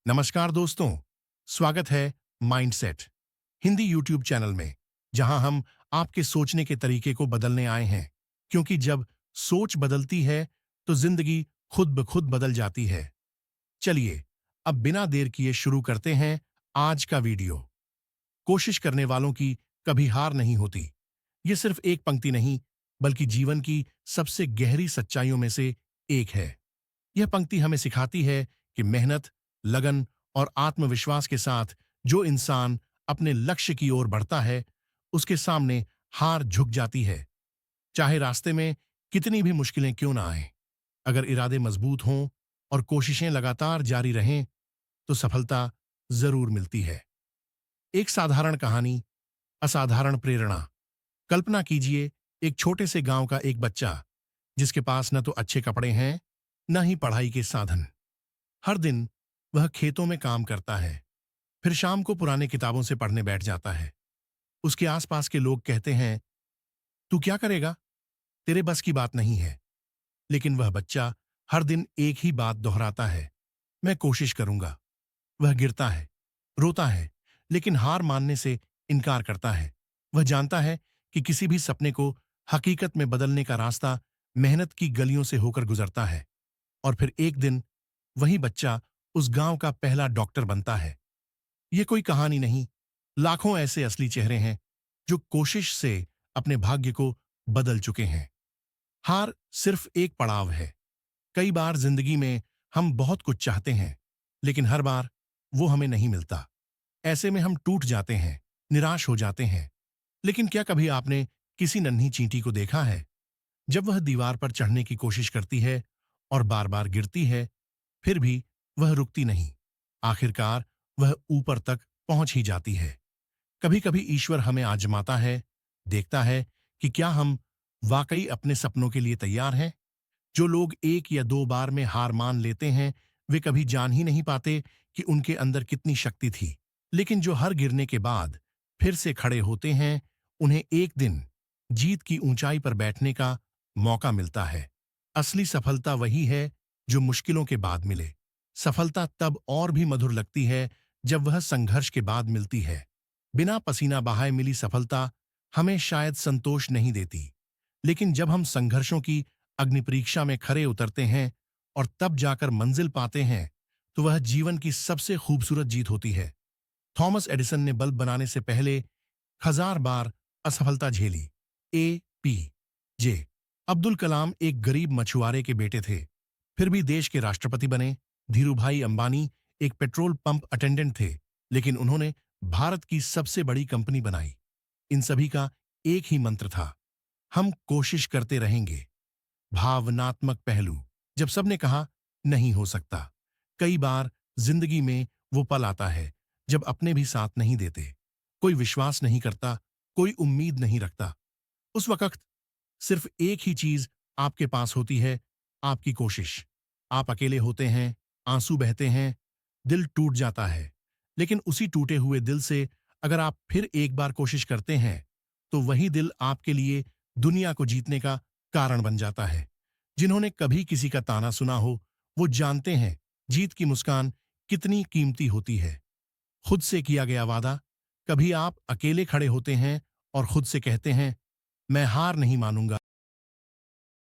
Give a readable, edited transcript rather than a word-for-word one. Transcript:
नमस्कार दोस्तों, स्वागत है माइंडसेट हिंदी यूट्यूब चैनल में, जहां हम आपके सोचने के तरीके को बदलने आए हैं। क्योंकि जब सोच बदलती है, तो जिंदगी खुद ब खुद बदल जाती है। चलिए, अब बिना देर किए शुरू करते हैं आज का वीडियो। कोशिश करने वालों की कभी हार नहीं होती। ये सिर्फ एक पंक्ति नहीं, बल्कि जीवन की सबसे गहरी सच्चाइयों में से एक है। यह पंक्ति हमें सिखाती है कि मेहनत, लगन और आत्मविश्वास के साथ जो इंसान अपने लक्ष्य की ओर बढ़ता है, उसके सामने हार झुक जाती है। चाहे रास्ते में कितनी भी मुश्किलें क्यों ना आएं, अगर इरादे मजबूत हों और कोशिशें लगातार जारी रहें, तो सफलता जरूर मिलती है। एक साधारण कहानी, असाधारण प्रेरणा। कल्पना कीजिए, एक छोटे से गांव का एक बच्चा, जिसके पास न तो अच्छे कपड़े हैं, न ही पढ़ाई के साधन। हर दिन वह खेतों में काम करता है, फिर शाम को पुराने किताबों से पढ़ने बैठ जाता है। उसके आसपास के लोग कहते हैं, तू क्या करेगा, तेरे बस की बात नहीं है। लेकिन वह बच्चा हर दिन एक ही बात दोहराता है, मैं कोशिश करूंगा। वह गिरता है, रोता है, लेकिन हार मानने से इनकार करता है। वह जानता है कि किसी भी सपने को हकीकत में बदलने का रास्ता मेहनत की गलियों से होकर गुजरता है। और फिर एक दिन वही बच्चा उस गांव का पहला डॉक्टर बनता है। ये कोई कहानी नहीं, लाखों ऐसे असली चेहरे हैं जो कोशिश से अपने भाग्य को बदल चुके हैं। हार सिर्फ एक पड़ाव है। कई बार जिंदगी में हम बहुत कुछ चाहते हैं, लेकिन हर बार वो हमें नहीं मिलता। ऐसे में हम टूट जाते हैं, निराश हो जाते हैं। लेकिन क्या कभी आपने किसी नन्ही चींटी को देखा है? जब वह दीवार पर चढ़ने की कोशिश करती है और बार बार गिरती है, फिर भी वह रुकती नहीं। आखिरकार वह ऊपर तक पहुंच ही जाती है। कभी कभी ईश्वर हमें आजमाता है, देखता है कि क्या हम वाकई अपने सपनों के लिए तैयार हैं। जो लोग एक या दो बार में हार मान लेते हैं, वे कभी जान ही नहीं पाते कि उनके अंदर कितनी शक्ति थी। लेकिन जो हर गिरने के बाद फिर से खड़े होते हैं, उन्हें एक दिन जीत की ऊंचाई पर बैठने का मौका मिलता है। असली सफलता वही है जो मुश्किलों के बाद मिले। सफलता तब और भी मधुर लगती है जब वह संघर्ष के बाद मिलती है। बिना पसीना बहाए मिली सफलता हमें शायद संतोष नहीं देती, लेकिन जब हम संघर्षों की अग्नि परीक्षा में खरे उतरते हैं और तब जाकर मंजिल पाते हैं, तो वह जीवन की सबसे खूबसूरत जीत होती है। थॉमस एडिसन ने बल्ब बनाने से पहले 1000 बार असफलता झेली। A.P.J. अब्दुल कलाम एक गरीब मछुआरे के बेटे थे, फिर भी देश के राष्ट्रपति बने। धीरूभाई अंबानी एक पेट्रोल पंप अटेंडेंट थे, लेकिन उन्होंने भारत की सबसे बड़ी कंपनी बनाई। इन सभी का एक ही मंत्र था, हम कोशिश करते रहेंगे। भावनात्मक पहलू। जब सबने कहा नहीं हो सकता, कई बार जिंदगी में वो पल आता है जब अपने भी साथ नहीं देते। कोई विश्वास नहीं करता, कोई उम्मीद नहीं रखता। उस वक्त सिर्फ एक ही चीज आपके पास होती है, आपकी कोशिश। आप अकेले होते हैं, आंसू बहते हैं, दिल टूट जाता है। लेकिन उसी टूटे हुए दिल से अगर आप फिर एक बार कोशिश करते हैं, तो वही दिल आपके लिए दुनिया को जीतने का कारण बन जाता है। जिन्होंने कभी किसी का ताना सुना हो, वो जानते हैं जीत की मुस्कान कितनी कीमती होती है। खुद से किया गया वादा। कभी आप अकेले खड़े होते हैं और खुद से कहते हैं, मैं हार नहीं मानूंगा।